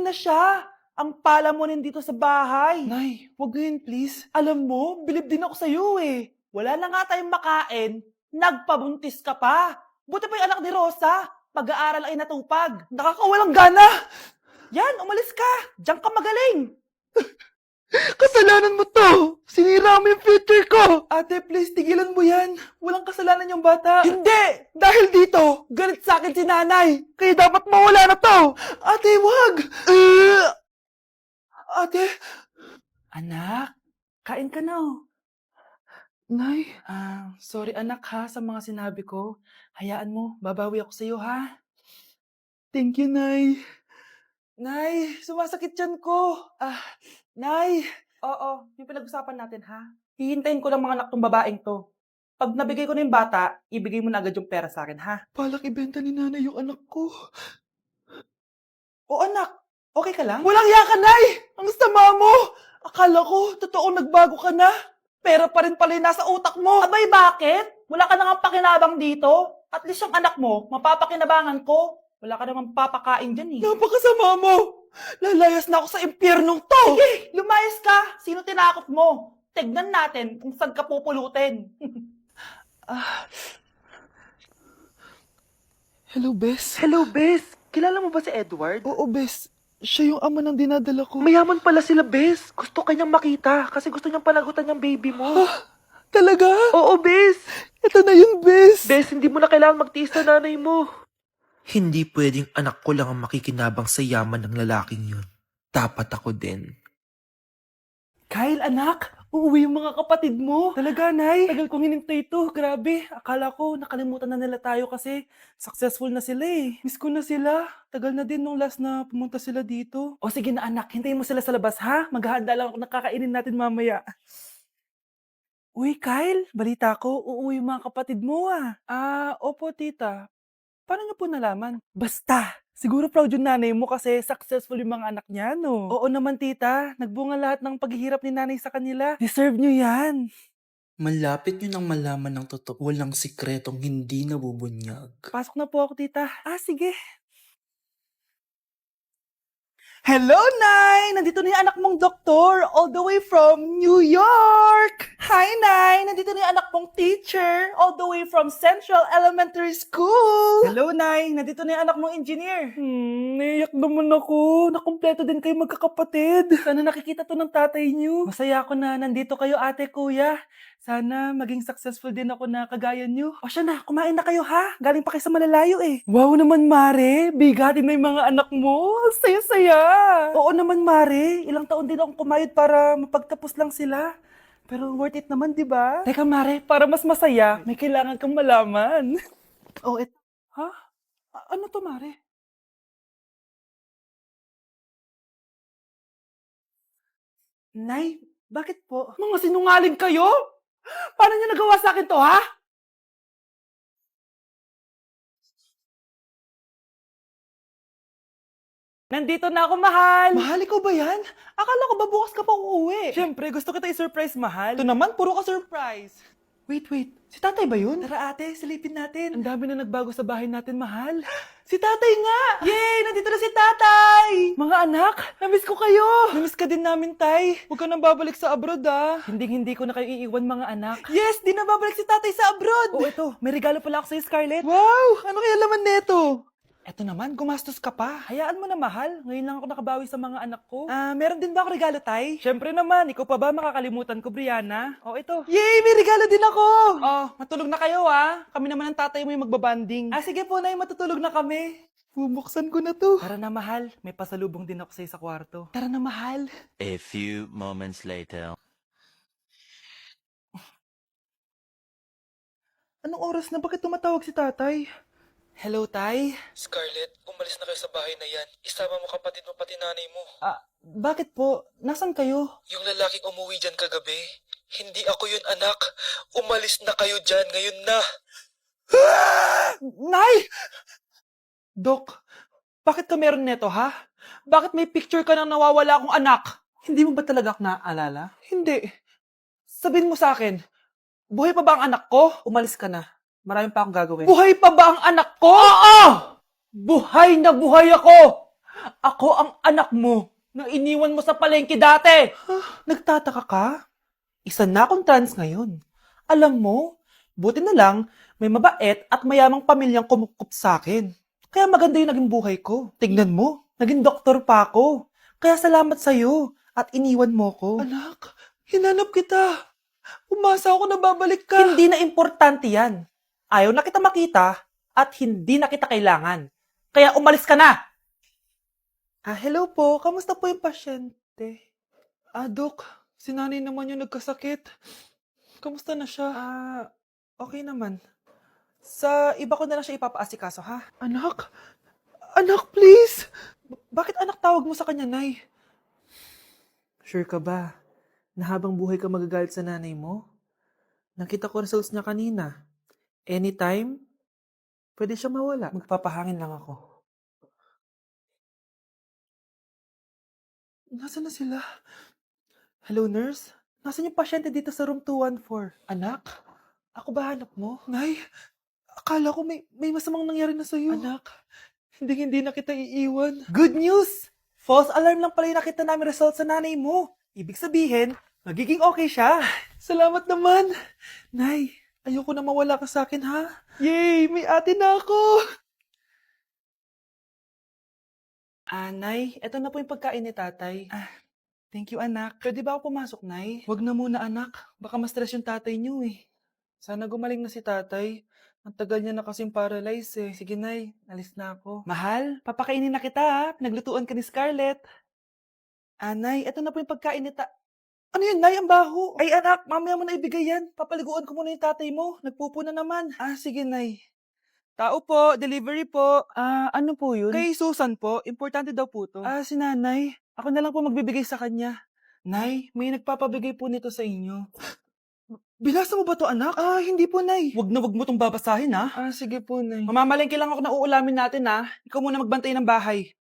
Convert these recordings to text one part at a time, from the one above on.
na siya. Ang pala mo rin dito sa bahay. Nay, wag ngayon please. Alam mo, bilib din ako sa'yo eh. Wala na nga tayong makain, nagpabuntis ka pa. Buti pa yung anak ni Rosa, pag-aaral ay natupag. Nakakawalang gana! Yan, umalis ka. Diyan ka magaling. Kasalanan mo to! Sinira mo yung future ko! Ate, please, tigilan mo yan. Walang kasalanan yung bata. Hindi! Dahil dito, galit sa akin si nanay! Kaya dapat mawala na to! Ate, wag! Ate! Anak, kain ka na oh. Nay, Sorry anak ha sa mga sinabi ko. Hayaan mo, babawi ako sa'yo ha. thank you, Nay. Nay, sumasakit yan ko. Nay. Oo, yung pinag-usapan natin ha. Hihintayin ko lang mga anak tong babaeng to. Pag nabigay ko na yung bata, ibigay mo na agad yung pera sa akin ha. Balak ibenta ni nanay yung anak ko. O anak, okay ka lang? Walang iya ka, Nay! Ang sama mo! Akala ko, totoo nagbago ka na. Pera pa rin pala yung nasa utak mo. Abay, bakit? Wala ka nang pakinabang dito. At least yung anak mo, mapapakinabangan ko. Wala ka namang papakain dyan eh. Napakasama mo! Lalayas na ako sa impyernong to! Sige, lumayas ka. Sino tinakot mo? Tignan natin kung saan ka pupulutin. Hello, Bes. Hello, Bes. Kilala mo ba si Edward? Oo, Bes. Siya yung ama ng dinadala ko. Mayaman pala sila, Bes. Gusto kanyang makita kasi gusto niyang panagutan yung baby mo. Talaga? Oo, Bes. Ito na yun, Bes. Bes, hindi mo na kailangan magtiis na nanay mo. Hindi pwedeng anak ko lang ang makikinabang sa yaman ng lalaking yun. Dapat ako din. Kyle, anak, uuwi yung mga kapatid mo. Talaga, Nay? Tagal kong hinintay ito. Grabe. Akala ko nakalimutan na nila tayo kasi successful na sila eh. Miss ko na sila. Tagal na din nung last na pumunta sila dito. O sige na anak, hintayin mo sila sa labas ha. Maghahanda lang ako ng kakainin natin mamaya. Uy, Kyle, balita ko, uuwi yung mga kapatid mo ah. Opo, tita. Paano niyo po nalaman? Basta! Siguro proud yung nanay mo kasi successful yung mga anak niya, no? Oo naman, tita. Nagbunga lahat ng paghihirap ni nanay sa kanila. Deserve niyo yan. Malapit nyo nang malaman ng totoo. Walang sikretong hindi nabubunyag. Pasok na po ako, tita. Sige. Hello, Nay! Nandito na yung anak mong doktor, all the way from New York! Hi, Nay! Nandito na yung anak mong teacher, all the way from Central Elementary School! Hello, Nay! Nandito na yung anak mong engineer. Naiyak naman ako. Nakumpleto din kayo magkakapatid. Sana nakikita to ng tatay niyo. Masaya ako na nandito kayo, ate, kuya. Sana maging successful din ako na kagaya niyo. O siya na, kumain na kayo ha. Galing pa kayo sa malalayo eh. Wow naman, Mare. Bigatin na yung mga anak mo. Saya-saya. Oo naman, Mare. Ilang taon din akong kumayod para mapagtapos lang sila. Pero worth it naman, di ba? Teka, Mare, para mas masaya, may kailangan kang malaman. Ha? Ano to, Mare? Nay, bakit po? Mga sinungaling kayo? Paano niyo nagawa sa akin to, ha? Nandito na ako, mahal! Mahal, ikaw ba yan? Akala ko ba bukas ka pa uuwi? Siyempre, gusto kita i-surprise, mahal. Ito naman, puro ka surprise. Wait. Si tatay ba yun? Tara ate, silipin natin. Ang dami na nagbago sa bahay natin, mahal. Si tatay nga! Yay! Nandito na si tatay! Mga anak, namiss ko kayo. Namiss ka din namin, tay. Huwag ka nang babalik sa abroad, ah. Hindi ko na kayo iiwan, mga anak. Yes, di na babalik si tatay sa abroad. Oo, ito. May regalo pala ako sa'yo, Scarlett. Wow! Ano kaya laman neto? Eto naman, gumastos ka pa. Hayaan mo na, mahal. Ngayon lang ako nakabawi sa mga anak ko. Meron din ba ako regalo, tay? Siyempre naman. Ikaw pa ba makakalimutan ko, Brianna? O, ito. Yay! May regalo din ako! Oh, matulog na kayo, ha? Kami naman ang tatay mo yung magbabanding. Sige po, Nay, matutulog na kami. Bubuksan ko na to. Tara na, mahal. May pasalubong din ako sa'yo sa kwarto. Tara na, mahal. A few moments later. Anong oras na? Bakit tumatawag si tatay? Hello, tay? Scarlett, umalis na kayo sa bahay na yan. Isama mo kapatid mo pati nanay mo. Bakit po? Nasaan kayo? Yung lalaking umuwi dyan kagabi, hindi ako yun, anak. Umalis na kayo dyan ngayon na. Nay! Dok, bakit ka meron neto, ha? Bakit may picture ka ng nawawala akong anak? Hindi mo ba talaga ako naaalala? Hindi. Sabihin mo sa akin, buhay pa ba ang anak ko? Umalis ka na. Marami pa akong gagawin. Buhay pa ba ang anak ko? Oo! Buhay na buhay ako! Ako ang anak mo na iniwan mo sa palengke dati. Nagtataka ka? Isa na akong trans ngayon. Alam mo, buti na lang, may mabait at mayamang pamilyang kumukup sa akin. Kaya maganda yung naging buhay ko. Tignan mo, naging doktor pa ako. Kaya salamat sa'yo at iniwan mo ko. Anak, hinanap kita. Umasa ako na babalik ka. Hindi na importante yan. Ayaw na kita makita at hindi na kita kailangan. Kaya umalis ka na! Hello po. Kamusta po yung pasyente? Dok, si nanay naman yung nagkasakit. Kamusta na siya? Okay naman. Sa iba ko na lang siya ipapaasikaso, ha? Anak? Anak, please! Bakit anak tawag mo sa kanya, Nay? Sure ka ba na habang buhay ka magagalit sa nanay mo? Nakita ko results niya kanina. Anytime, pwede siya mawala. Magpapahangin lang ako. Nasaan na sila? Hello, nurse? Nasaan yung pasyente dito sa room 214? Anak? Ako ba hanap mo? Nay, akala ko may masamang nangyari na sa'yo. Anak, hindi na kita iiwan. Good news! False alarm lang pala yung nakita namin result sa nanay mo. Ibig sabihin, magiging okay siya. Salamat naman. Nay, ayoko na mawala ka sa akin, ha? Yay! May ate na ako! Nay, eto na po yung pagkain ni tatay. Thank you, anak. Pwede ba ako pumasok, Nay? Wag na muna, anak. Baka ma-stress yung tatay niyo, eh. Sana gumaling na si tatay. Ang tagal niya na kasing paralyzed, eh. Sige, Nay. Alis na ako. Mahal, papakainin na kita, ha? Pinaglutuan ka ni Scarlett. Nay, eto na po yung pagkain ni Ano yun, Nay? Ang baho. Ay, anak, mamaya mo na ibigay yan. Papaliguan ko muna yung tatay mo. Nagpupo na naman. Sige, Nay. Tao po, delivery po. Ano po yun? Kay Susan po, importante daw po to. Si nanay. Ako na lang po magbibigay sa kanya. Nay, may nagpapabigay po nito sa inyo. Binasa mo ba to, anak? Hindi po, Nay. Wag mo tong babasahin, ha? Sige po, Nay. Mamamalengke lang ako na uulamin natin, ha? Ikaw muna magbantay ng bahay.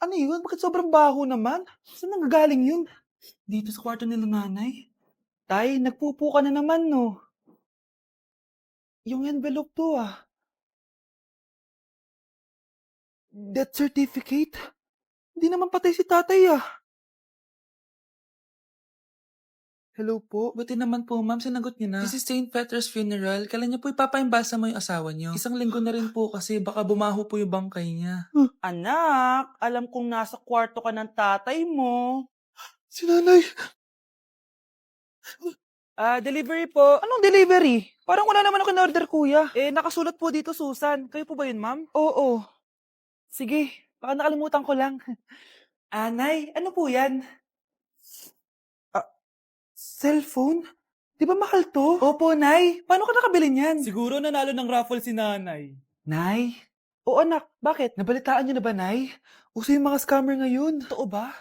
Ano yun? Bakit sobrang baho naman? Saan nanggagaling yun? Dito sa kwarto nila nanay. Tay, nagpupo ka na naman, no? Yung envelope to, Death certificate? Hindi naman patay si tatay, Hello po. Buti naman po, ma'am. Sinagot niyo na. This is St. Peter's Funeral. Kailan niyo po ipapaimbasa mo yung asawa niyo? Isang linggo na rin po kasi baka bumaho po yung bangkay niya. Anak, alam kong nasa kwarto ka ng tatay mo. Si nanay. Delivery po. Anong delivery? Parang wala naman ako in-order, kuya. Nakasulat po dito, Susan. Kayo po ba yun, ma'am? Oo. Sige, baka nakalimutan ko lang. Nay, ano po yan? Cellphone? Di ba mahal to? Opo, Nay. Paano ka nakabili niyan? Siguro nanalo ng raffle si nanay. Nay? Oo, anak. Bakit? Nabalitaan niyo na ba, Nay? Uso yung mga scammer ngayon. Totoo ba?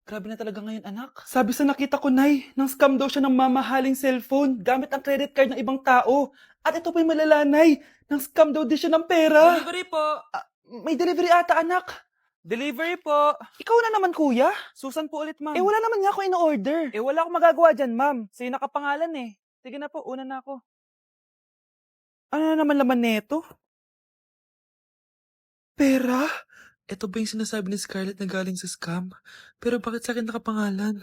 Grabe na talaga ngayon, anak. Sabi sa nakita ko, Nay, nang scam daw siya ng mamahaling cellphone gamit ang credit card ng ibang tao. At ito pa yung malala, Nay. Nang scam daw din siya ng pera. Delivery po. May delivery ata, anak. Delivery po. Ikaw na naman, kuya. Susan po ulit, ma'am. Wala naman nga ako in-order. Wala akong magagawa dyan, ma'am. Sa'yo nakapangalan, eh. Sige na po, una na ako. Ano na naman laman neto? Pera? Ito ba yung sinasabi ni Scarlett na galing sa scam? Pero bakit sa akin nakapangalan?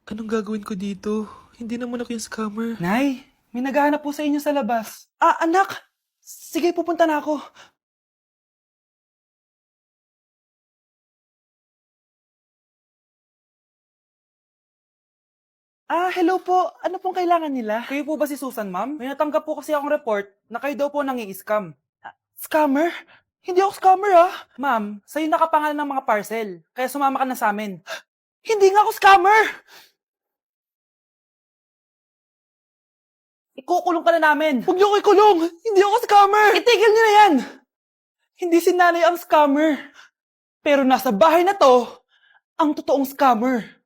Anong gagawin ko dito? Hindi naman ako yung scammer. Nay, may naghahanap po sa inyo sa labas. Anak! Sige, pupunta na ako. Hello po. Ano pong kailangan nila? Kayo po ba si Susan, ma'am? May natanggap po kasi akong report na kayo daw po nangi-scam. Scammer? Hindi ako scammer, Ma'am, sa'yo nakapangalan ng mga parcel. Kaya sumama ka na sa amin. Hindi nga ako scammer! Ikukulong ka na namin. Huwag niyo ko ikulong! Hindi ako scammer! Itigil niyo na yan! Hindi si nanay ang scammer. Pero nasa bahay na to, ang totoong scammer.